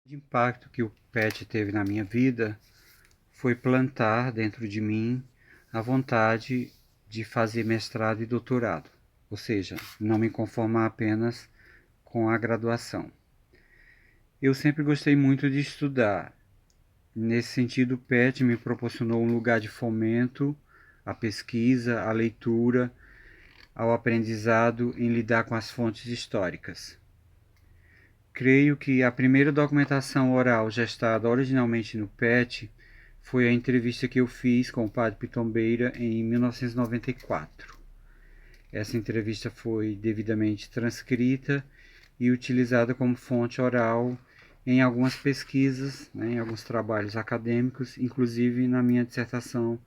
O impacto que o PET teve na minha vida foi plantar dentro de mim a vontade de fazer mestrado e doutorado, ou seja, não me conformar apenas com a graduação. Eu sempre gostei muito de estudar. Nesse sentido, o PET me proporcionou um lugar de fomento à pesquisa, à leitura, ao aprendizado em lidar com as fontes históricas. Creio que a primeira documentação oral gestada originalmente no PET foi a entrevista que eu fiz com o padre Pitombeira em 1994. Essa entrevista foi devidamente transcrita e utilizada como fonte oral em algumas pesquisas, em alguns trabalhos acadêmicos, inclusive na minha dissertação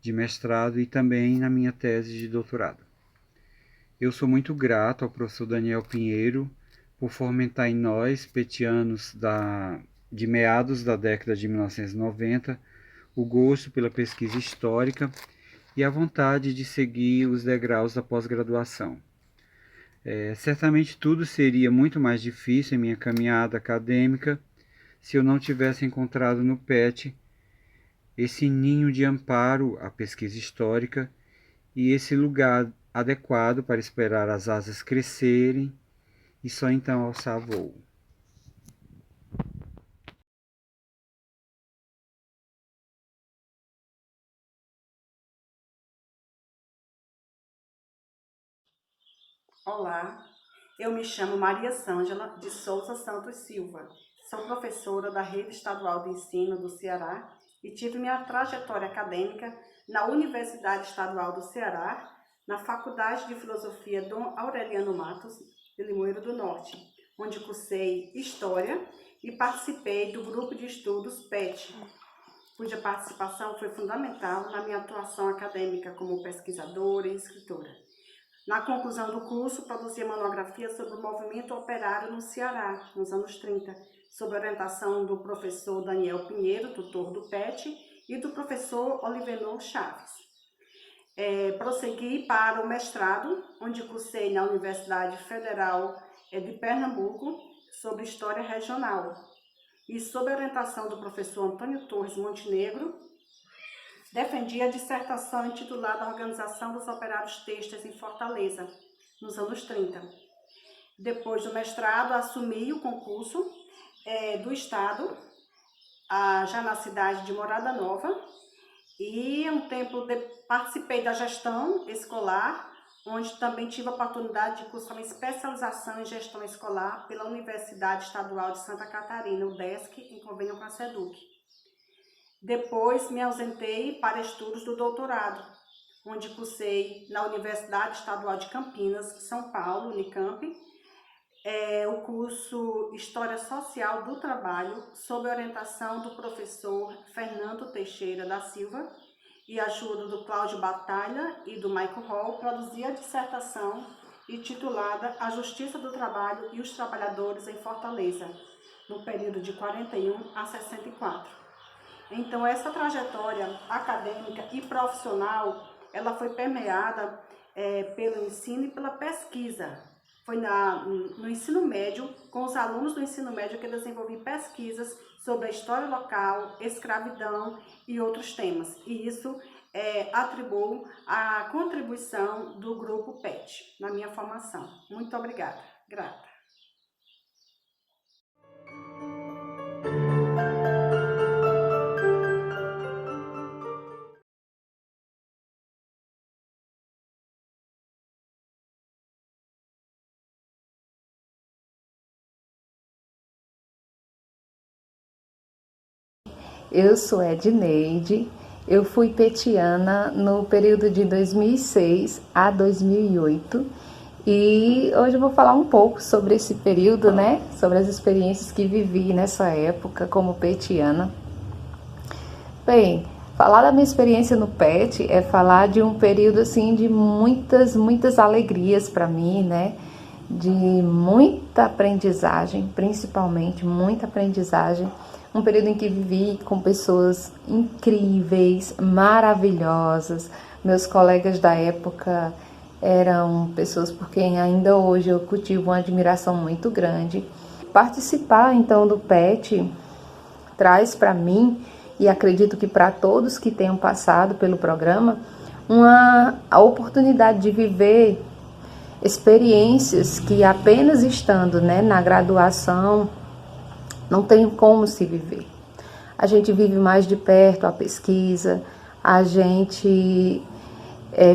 de mestrado e também na minha tese de doutorado. Eu sou muito grato ao professor Daniel Pinheiro por fomentar em nós, petianos de meados da década de 1990, o gosto pela pesquisa histórica e a vontade de seguir os degraus da pós-graduação. Certamente tudo seria muito mais difícil em minha caminhada acadêmica se eu não tivesse encontrado no PET esse ninho de amparo à pesquisa histórica e esse lugar adequado para esperar as asas crescerem e só então alçar voo. Olá, eu me chamo Maria Sângela de Souza Santos Silva. Sou professora da Rede Estadual de Ensino do Ceará e tive minha trajetória acadêmica na Universidade Estadual do Ceará, na Faculdade de Filosofia Dom Aureliano Matos, de Limoeiro do Norte, onde cursei História e participei do grupo de estudos PET, cuja participação foi fundamental na minha atuação acadêmica como pesquisadora e escritora. Na conclusão do curso, produzi a monografia sobre o movimento operário no Ceará, nos anos 30, sob orientação do professor Daniel Pinheiro, tutor do PET, e do professor Olivenor Chaves. Prossegui para o mestrado, onde cursei na Universidade Federal de Pernambuco, sobre História Regional, e sob orientação do professor Antônio Torres Montenegro, defendi a dissertação intitulada Organização dos Operários Têxteis em Fortaleza, nos anos 30. Depois do mestrado, assumi o concurso do Estado, já na cidade de Morada Nova, e um tempo participei da gestão escolar, onde também tive a oportunidade de cursar uma especialização em gestão escolar pela Universidade Estadual de Santa Catarina, UDESC, em convênio com a SEDUC. Depois me ausentei para estudos do doutorado, onde cursei na Universidade Estadual de Campinas, São Paulo, Unicamp, o curso História Social do Trabalho, sob orientação do professor Fernando Teixeira da Silva e ajuda do Cláudio Batalha e do Michael Hall, produzi a dissertação intitulada A Justiça do Trabalho e os Trabalhadores em Fortaleza, no período de 41 a 64. Então, essa trajetória acadêmica e profissional, ela foi permeada pelo ensino e pela pesquisa. Foi no ensino médio, com os alunos do ensino médio, que eu desenvolvi pesquisas sobre a história local, escravidão e outros temas. E isso atribuo à contribuição do grupo PET na minha formação. Muito obrigada. Grata. Eu sou Edneide, eu fui petiana no período de 2006 a 2008 e hoje eu vou falar um pouco sobre esse período, né? Sobre as experiências que vivi nessa época como petiana. Bem, falar da minha experiência no PET é falar de um período assim de muitas alegrias para mim, né? De muita aprendizagem, principalmente muita aprendizagem. Um período em que vivi com pessoas incríveis, maravilhosas. Meus colegas da época eram pessoas por quem ainda hoje eu cultivo uma admiração muito grande. Participar, então, do PET traz para mim, e acredito que para todos que tenham passado pelo programa, a oportunidade de viver experiências que apenas estando, né, na graduação não tem como se viver. A gente vive mais de perto a pesquisa, a gente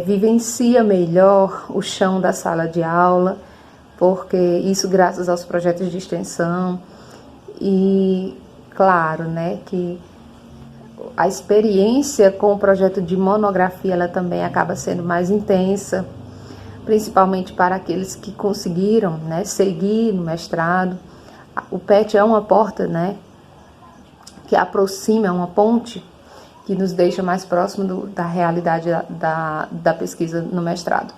vivencia melhor o chão da sala de aula, porque isso graças aos projetos de extensão. E claro, né, que a experiência com o projeto de monografia ela também acaba sendo mais intensa, principalmente para aqueles que conseguiram, né, seguir no mestrado. O PET é uma porta, né, que aproxima, é uma ponte que nos deixa mais próximo da realidade da pesquisa no mestrado.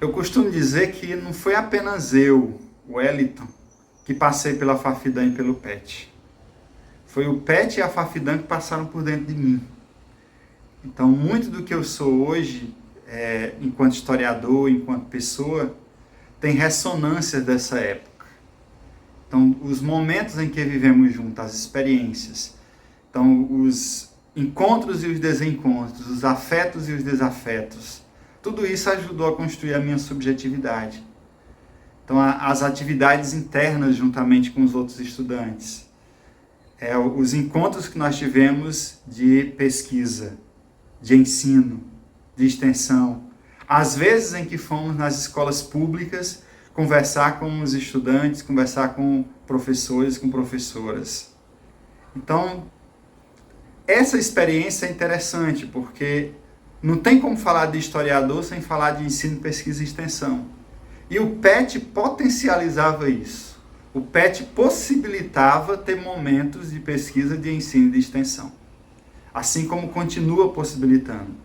Eu costumo dizer que não foi apenas eu, o Wellington, que passei pela Fafidam e pelo PET. Foi o PET e a Fafidam que passaram por dentro de mim. Então, muito do que eu sou hoje, enquanto historiador, enquanto pessoa, tem ressonância dessa época. Então, os momentos em que vivemos juntos, as experiências, então, os encontros e os desencontros, os afetos e os desafetos, tudo isso ajudou a construir a minha subjetividade. Então, as atividades internas juntamente com os outros estudantes, os encontros que nós tivemos de pesquisa, de ensino, de extensão, as vezes em que fomos nas escolas públicas conversar com os estudantes, conversar com professores, com professoras. Então, essa experiência é interessante, porque não tem como falar de historiador sem falar de ensino, pesquisa e extensão. E o PET potencializava isso. O PET possibilitava ter momentos de pesquisa, de ensino e de extensão. Assim como continua possibilitando.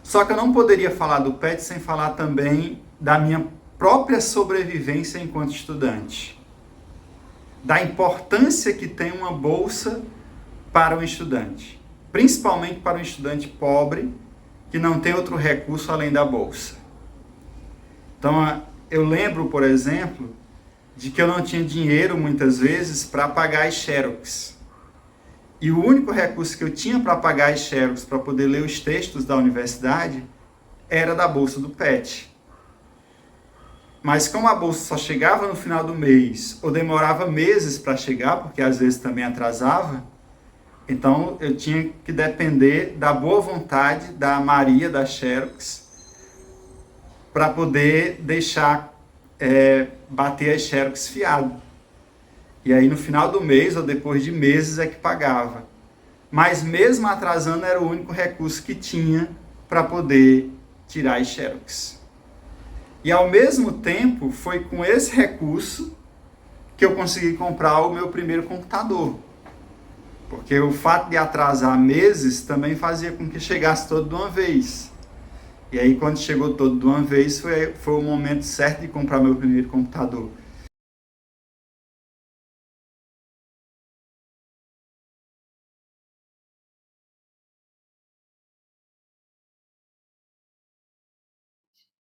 Só que eu não poderia falar do PET sem falar também da minha própria sobrevivência enquanto estudante. Da importância que tem uma bolsa para o estudante. Principalmente para um estudante pobre, que não tem outro recurso além da bolsa. Então, eu lembro, por exemplo, de que eu não tinha dinheiro, muitas vezes, para pagar as xerox. E o único recurso que eu tinha para pagar as xerox, para poder ler os textos da universidade, era da bolsa do PET. Mas como a bolsa só chegava no final do mês, ou demorava meses para chegar, porque às vezes também atrasava, então eu tinha que depender da boa vontade da Maria, da xerox, para poder deixar bater as xerox fiado. E aí no final do mês, ou depois de meses, é que pagava. Mas mesmo atrasando, era o único recurso que tinha para poder tirar as xerox. E ao mesmo tempo, foi com esse recurso que eu consegui comprar o meu primeiro computador. Porque o fato de atrasar meses também fazia com que chegasse todo de uma vez. E aí, quando chegou todo de uma vez, foi o momento certo de comprar meu primeiro computador.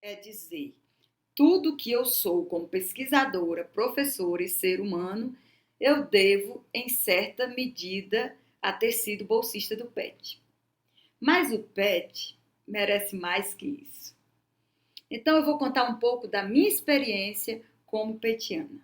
É dizer, tudo que eu sou como pesquisadora, professora e ser humano, eu devo, em certa medida, a ter sido bolsista do PET. Mas o PET merece mais que isso. Então eu vou contar um pouco da minha experiência como petiana.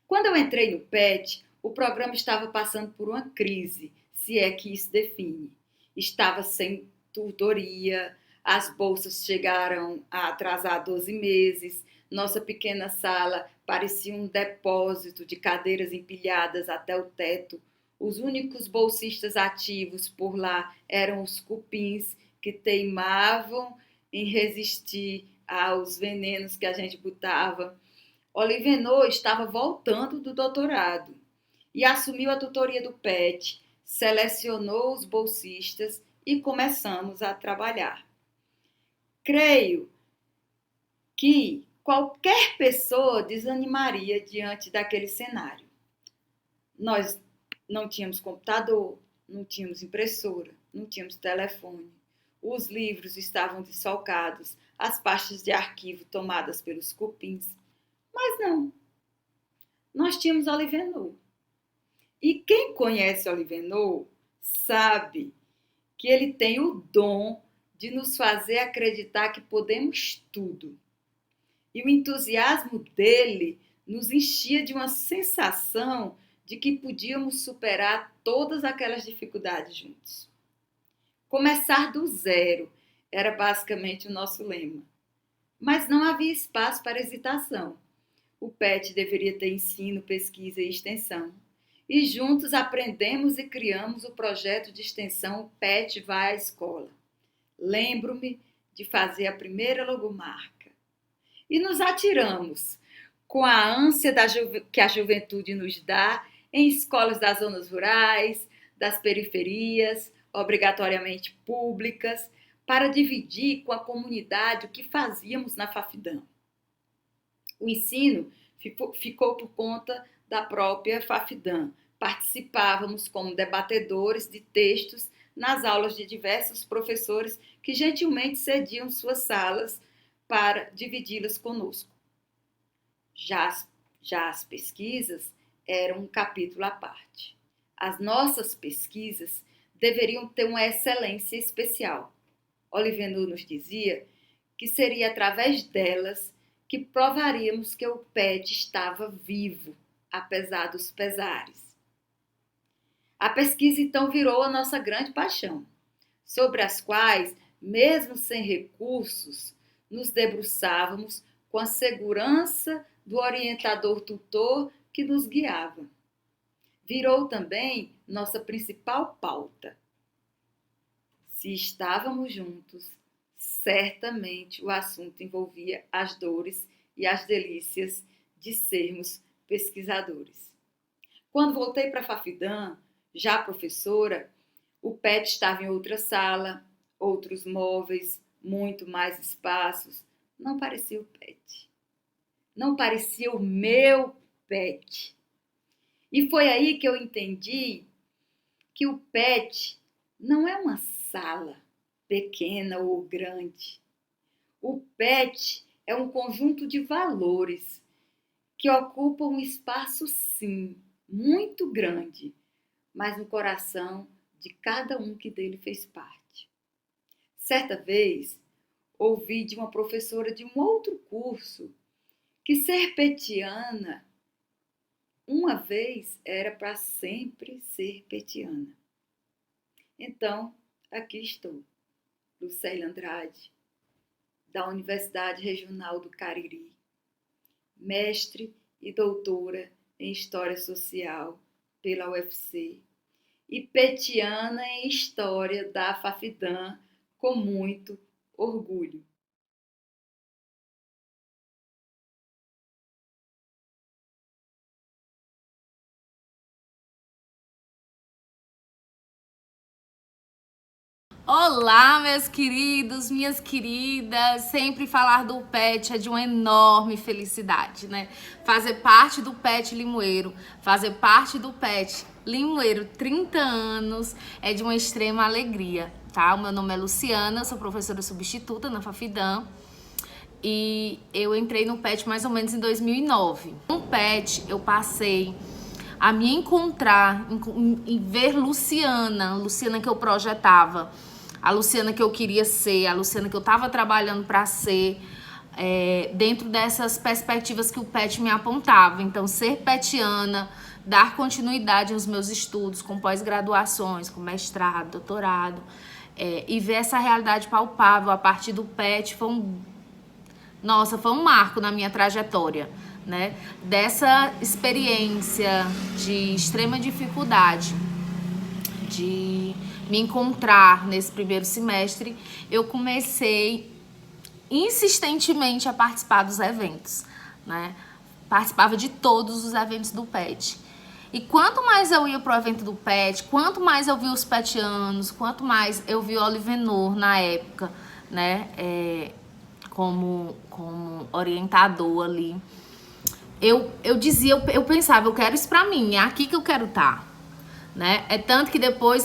Quando eu entrei no PET, o programa estava passando por uma crise, se é que isso define. Estava sem tutoria, as bolsas chegaram a atrasar 12 meses, nossa pequena sala parecia um depósito de cadeiras empilhadas até o teto. Os únicos bolsistas ativos por lá eram os cupins que teimavam em resistir aos venenos que a gente botava. Olivenor estava voltando do doutorado e assumiu a tutoria do PET, selecionou os bolsistas e começamos a trabalhar. Creio que qualquer pessoa desanimaria diante daquele cenário. Nós Não tínhamos computador, não tínhamos impressora, não tínhamos telefone. Os livros estavam desfalcados, as pastas de arquivo tomadas pelos cupins. Mas não, nós tínhamos Olivenor. E quem conhece Olivenor sabe que ele tem o dom de nos fazer acreditar que podemos tudo. E o entusiasmo dele nos enchia de uma sensação de que podíamos superar todas aquelas dificuldades juntos. Começar do zero era basicamente o nosso lema. Mas não havia espaço para hesitação. O PET deveria ter ensino, pesquisa e extensão. E juntos aprendemos e criamos o projeto de extensão PET Vai à Escola. Lembro-me de fazer a primeira logomarca. E nos atiramos, com a ânsia que a juventude nos dá, em escolas das zonas rurais, das periferias, obrigatoriamente públicas, para dividir com a comunidade o que fazíamos na Fafidam. O ensino ficou por conta da própria Fafidam. Participávamos como debatedores de textos nas aulas de diversos professores que gentilmente cediam suas salas para dividi-las conosco. Já as pesquisas eram um capítulo à parte. As nossas pesquisas deveriam ter uma excelência especial. Olivenor nos dizia que seria através delas que provaríamos que o PET estava vivo, apesar dos pesares. A pesquisa, então, virou a nossa grande paixão, sobre as quais, mesmo sem recursos, nos debruçávamos com a segurança do orientador tutor que nos guiava. Virou também nossa principal pauta. Se estávamos juntos, certamente o assunto envolvia as dores e as delícias de sermos pesquisadores. Quando voltei para a Fafidam, já professora, o PET estava em outra sala, outros móveis, muito mais espaços. Não parecia o PET. Não parecia o meu PET. E foi aí que eu entendi que o PET não é uma sala pequena ou grande. O PET é um conjunto de valores que ocupam um espaço, sim, muito grande, mas no coração de cada um que dele fez parte. Certa vez, ouvi de uma professora de um outro curso que ser petiana uma vez era para sempre ser petiana. Então, aqui estou, Lucélia Andrade, da Universidade Regional do Cariri, mestre e doutora em História Social pela UFC e petiana em História da Fafidam com muito orgulho. Olá, meus queridos, minhas queridas. Sempre falar do PET é de uma enorme felicidade, né? Fazer parte do PET Limoeiro, fazer parte do PET Limoeiro 30 anos é de uma extrema alegria, tá? O meu nome é Luciana, sou professora substituta na Fafidam e eu entrei no PET mais ou menos em 2009. No PET eu passei a me encontrar, em ver Luciana que eu projetava, a Luciana que eu queria ser, a Luciana que eu estava trabalhando para ser, dentro dessas perspectivas que o PET me apontava. Então, ser petiana, dar continuidade aos meus estudos, com pós-graduações, com mestrado, doutorado, e ver essa realidade palpável a partir do PET foi um marco na minha trajetória, né? Dessa experiência de extrema dificuldade, de me encontrar nesse primeiro semestre, eu comecei insistentemente a participar dos eventos, né? Participava de todos os eventos do PET. E quanto mais eu ia pro evento do PET, quanto mais eu vi os petianos, quanto mais eu vi o Olivenor na época, né? Como orientador ali, eu dizia, eu pensava, eu quero isso pra mim, é aqui que eu quero estar, né? É tanto que depois,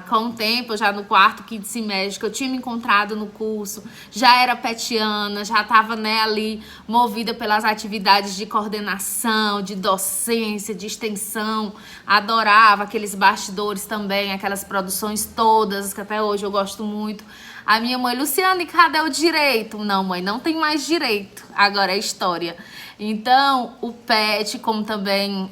com o tempo, já no quarto, quinto semestre, que eu tinha me encontrado no curso, já era petiana, já estava, né, ali movida pelas atividades de coordenação, de docência, de extensão, adorava aqueles bastidores também, aquelas produções todas, que até hoje eu gosto muito. A minha mãe, Luciane, cadê o direito? Não, mãe, não tem mais direito, agora é história. Então, o PET, como também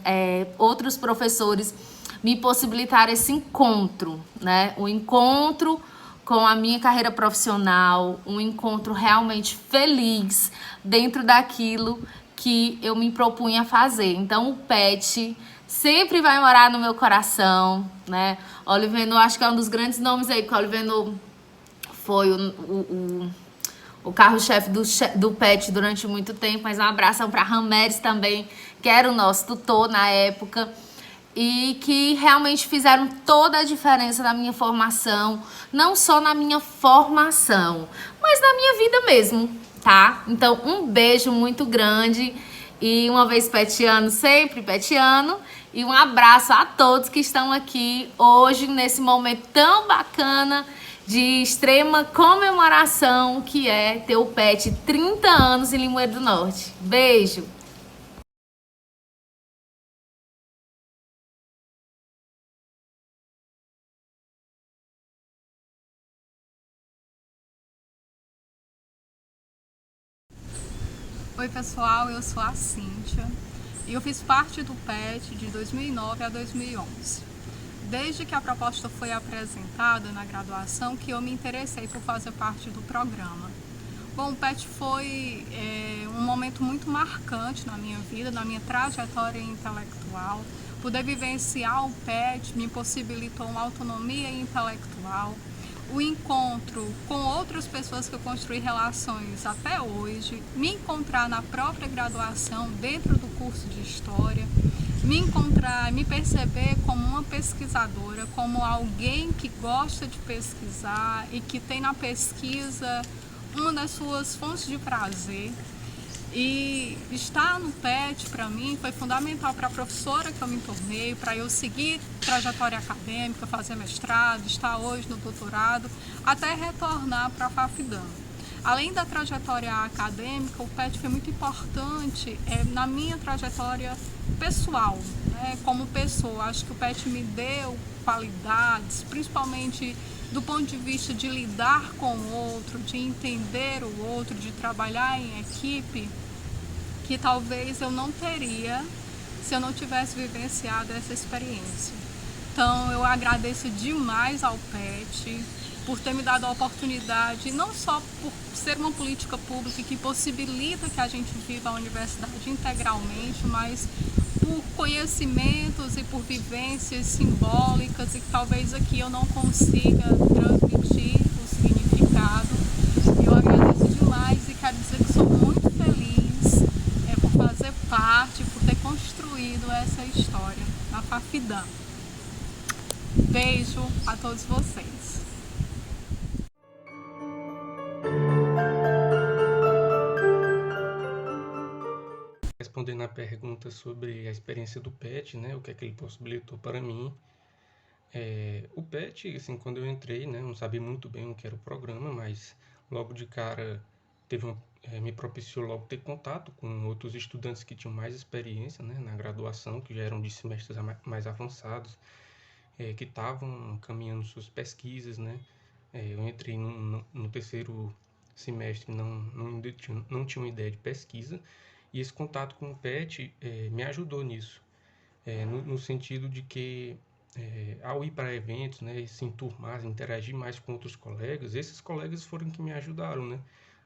outros professores, me possibilitar esse encontro, né? O encontro com a minha carreira profissional, um encontro realmente feliz dentro daquilo que eu me propunha a fazer. Então, o PET sempre vai morar no meu coração, né? Oliveno, acho que é um dos grandes nomes aí, que o Oliveno foi o carro-chefe do PET durante muito tempo, mas um abração para Rameres também, que era o nosso tutor na época, e que realmente fizeram toda a diferença na minha formação, não só na minha formação, mas na minha vida mesmo, tá? Então, um beijo muito grande e uma vez petiano, sempre petiano, e um abraço a todos que estão aqui hoje nesse momento tão bacana de extrema comemoração que é ter o PET 30 anos em Limoeiro do Norte. Beijo! Oi pessoal, eu sou a Cíntia e eu fiz parte do PET de 2009 a 2011. Desde que a proposta foi apresentada na graduação que eu me interessei por fazer parte do programa. Bom, o PET foi um momento muito marcante na minha vida, na minha trajetória intelectual. Poder vivenciar o PET me possibilitou uma autonomia intelectual, o encontro com outras pessoas que eu construí relações até hoje, me encontrar na própria graduação, dentro do curso de História, me encontrar, me perceber como uma pesquisadora, como alguém que gosta de pesquisar e que tem na pesquisa uma das suas fontes de prazer. E estar no PET, para mim, foi fundamental para a professora que eu me tornei, para eu seguir trajetória acadêmica, fazer mestrado, estar hoje no doutorado, até retornar para a FAFIDAM. Além da trajetória acadêmica, o PET foi muito importante na minha trajetória pessoal, né? Como pessoa. Acho que o PET me deu qualidades, principalmente do ponto de vista de lidar com o outro, de entender o outro, de trabalhar em equipe, que talvez eu não teria se eu não tivesse vivenciado essa experiência. Então eu agradeço demais ao PET por ter me dado a oportunidade, não só por ser uma política pública que possibilita que a gente viva a universidade integralmente, mas por conhecimentos e por vivências simbólicas e que talvez aqui eu não consiga transmitir o significado. Eu agradeço demais e quero dizer que sou muito feliz por fazer parte, por ter construído essa história na FAFIDAM. Beijo a todos vocês. Respondendo a pergunta sobre a experiência do PET, né, o que é que ele possibilitou para mim. O PET, assim, quando eu entrei, né, não sabia muito bem o que era o programa, mas logo de cara me propiciou logo ter contato com outros estudantes que tinham mais experiência, né, na graduação, que já eram de semestres mais avançados, que estavam caminhando suas pesquisas, né. Eu entrei no terceiro semestre, não tinha uma ideia de pesquisa, e esse contato com o PET me ajudou nisso, no sentido de que, ao ir para eventos, né, se enturmar, interagir mais com outros colegas, esses colegas foram que me ajudaram, né,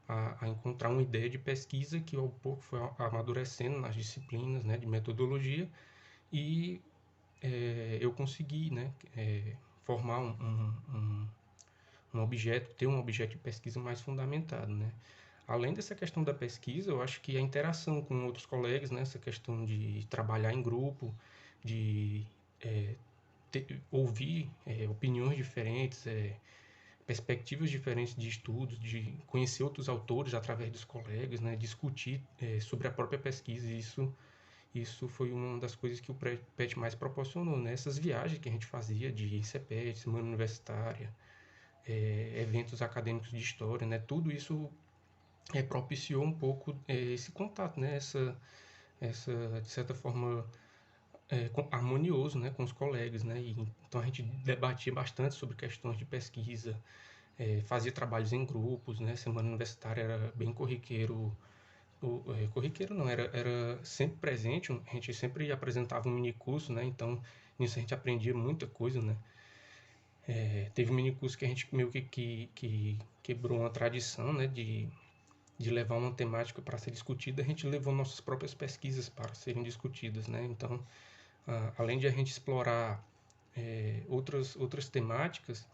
a encontrar uma ideia de pesquisa que ao pouco foi amadurecendo nas disciplinas, né, de metodologia, e eu consegui, né, formar um objeto, ter um objeto de pesquisa mais fundamentado, né. Além dessa questão da pesquisa, eu acho que a interação com outros colegas, né, essa questão de trabalhar em grupo, de ouvir opiniões diferentes, perspectivas diferentes de estudos, de conhecer outros autores através dos colegas, né, discutir sobre a própria pesquisa, isso isso foi uma das coisas que o PET mais proporcionou, né? Essas viagens que a gente fazia de CPET, Semana Universitária, eventos acadêmicos de história, né? Tudo isso propiciou um pouco esse contato, né? Essa de certa forma, harmonioso, né? Com os colegas, né? Então a gente debatia bastante sobre questões de pesquisa, fazia trabalhos em grupos, né? Semana Universitária era bem corriqueiro. Corriqueiro não, era sempre presente, a gente sempre apresentava um minicurso, né? Então, nisso a gente aprendia muita coisa, né? Teve um minicurso que a gente meio que quebrou uma tradição, né? De levar uma temática para ser discutida, a gente levou nossas próprias pesquisas para serem discutidas, né? Então, além de a gente explorar outras temáticas,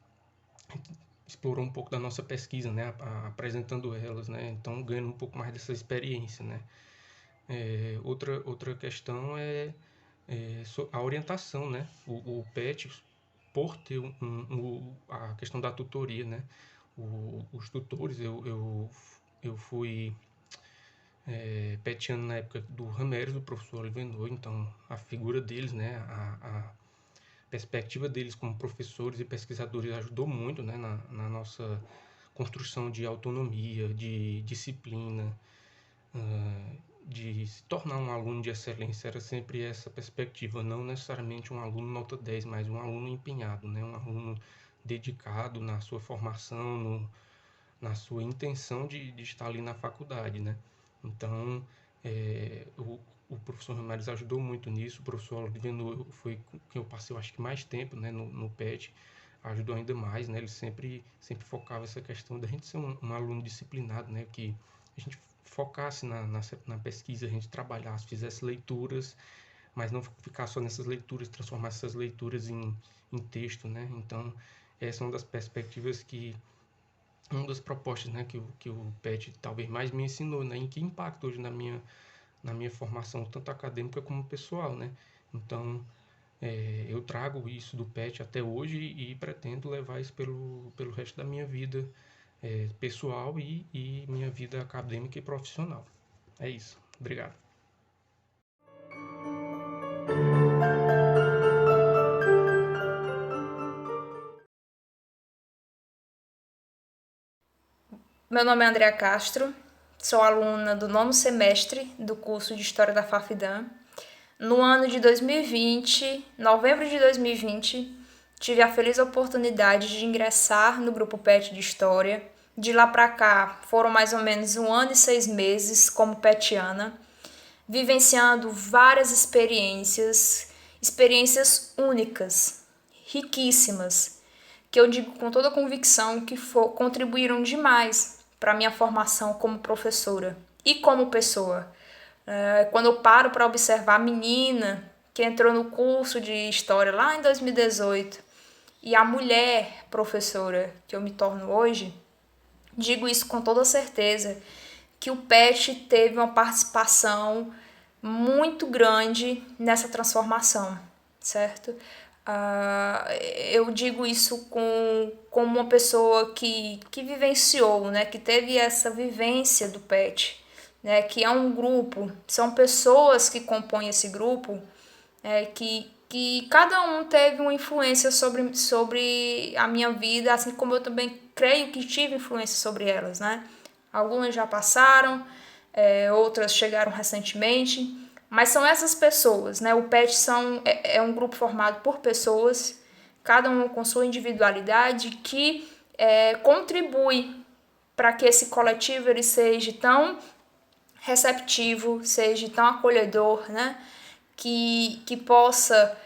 a gente explorou um pouco da nossa pesquisa, né? Apresentando elas, né? Então, ganhando um pouco mais dessa experiência, né? Outra questão é a orientação, né? O PET, por ter a questão da tutoria, né? Os tutores, eu fui petiano na época do Ramérez, do professor Olivenor, então a figura deles, né? A perspectiva deles como professores e pesquisadores ajudou muito, né? Na nossa construção de autonomia, de disciplina, de se tornar um aluno de excelência. Era sempre essa perspectiva, não necessariamente um aluno nota 10, mas um aluno empenhado, né? Um aluno dedicado na sua formação, na sua intenção de estar ali na faculdade, né? Então, o professor Ramires ajudou muito nisso, o professor Olivenor foi com quem eu passei, eu acho que mais tempo, né, no PET, ajudou ainda mais, né? Ele sempre focava essa questão da gente ser um aluno disciplinado, né? Que a gente focasse na pesquisa, a gente trabalhasse, fizesse leituras, mas não ficar só nessas leituras, transformar essas leituras em texto, né? Então, essa é uma das perspectivas uma das propostas, né, que o PET talvez mais me ensinou, né? Em que impacta hoje na minha formação, tanto acadêmica como pessoal, né? Então, eu trago isso do PET até hoje e pretendo levar isso pelo resto da minha vida pessoal e minha vida acadêmica e profissional. É isso. Obrigado. Meu nome é Andrea Castro, sou aluna do 9º semestre do curso de História da Fafidam. No ano de 2020, novembro de 2020, tive a feliz oportunidade de ingressar no grupo PET de História. De lá para cá, foram mais ou menos 1 ano e 6 meses como petiana, vivenciando várias experiências únicas, riquíssimas, que eu digo com toda convicção que contribuíram demais para a minha formação como professora e como pessoa. Quando eu paro para observar a menina que entrou no curso de História lá em 2018 e a mulher professora que eu me torno hoje, digo isso com toda certeza, que o PET teve uma participação muito grande nessa transformação, certo? Eu digo isso como uma pessoa que vivenciou, né, que teve essa vivência do PET, né, que é um grupo, são pessoas que compõem esse grupo, que cada um teve uma influência sobre a minha vida, assim como eu também creio que tive influência sobre elas, né? Algumas já passaram, outras chegaram recentemente, mas são essas pessoas, né? O PET é um grupo formado por pessoas, cada um com sua individualidade, que contribui para que esse coletivo ele seja tão receptivo, seja tão acolhedor, né? Que possa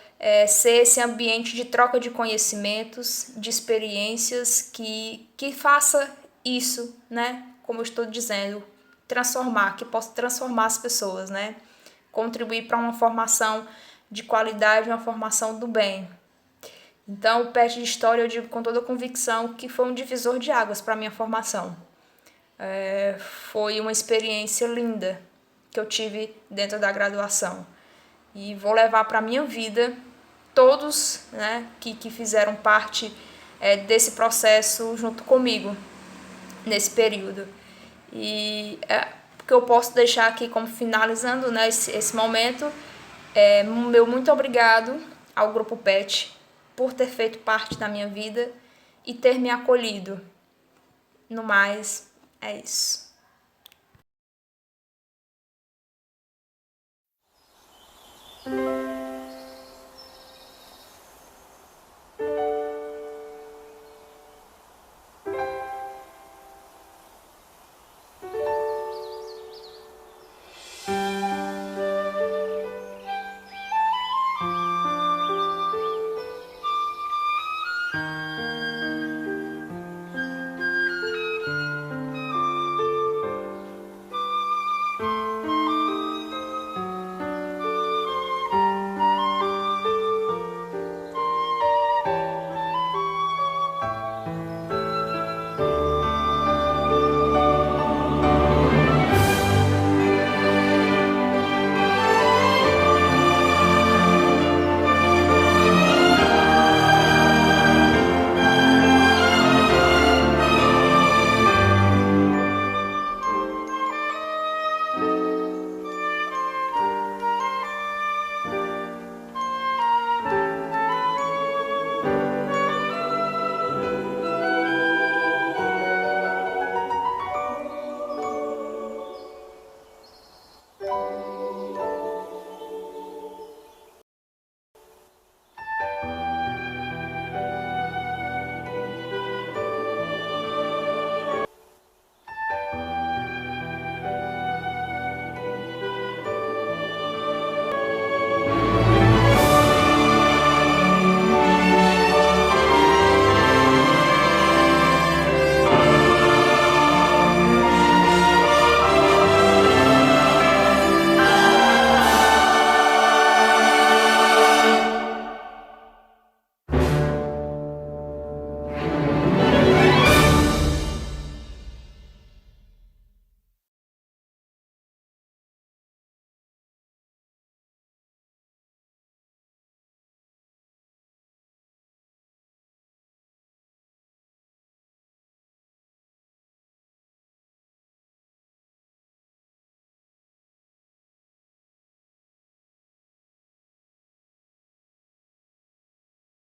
ser esse ambiente de troca de conhecimentos, de experiências, que faça isso, né? Como eu estou dizendo, que possa transformar as pessoas, né? Contribuir para uma formação de qualidade, uma formação do bem. Então, o PET de História, eu digo com toda convicção que foi um divisor de águas para a minha formação. Foi uma experiência linda que eu tive dentro da graduação. E vou levar para a minha vida todos, né, que fizeram parte desse processo junto comigo, nesse período. E que eu posso deixar aqui como finalizando, né, esse momento meu muito obrigado ao Grupo PET por ter feito parte da minha vida e ter me acolhido. No mais, é isso.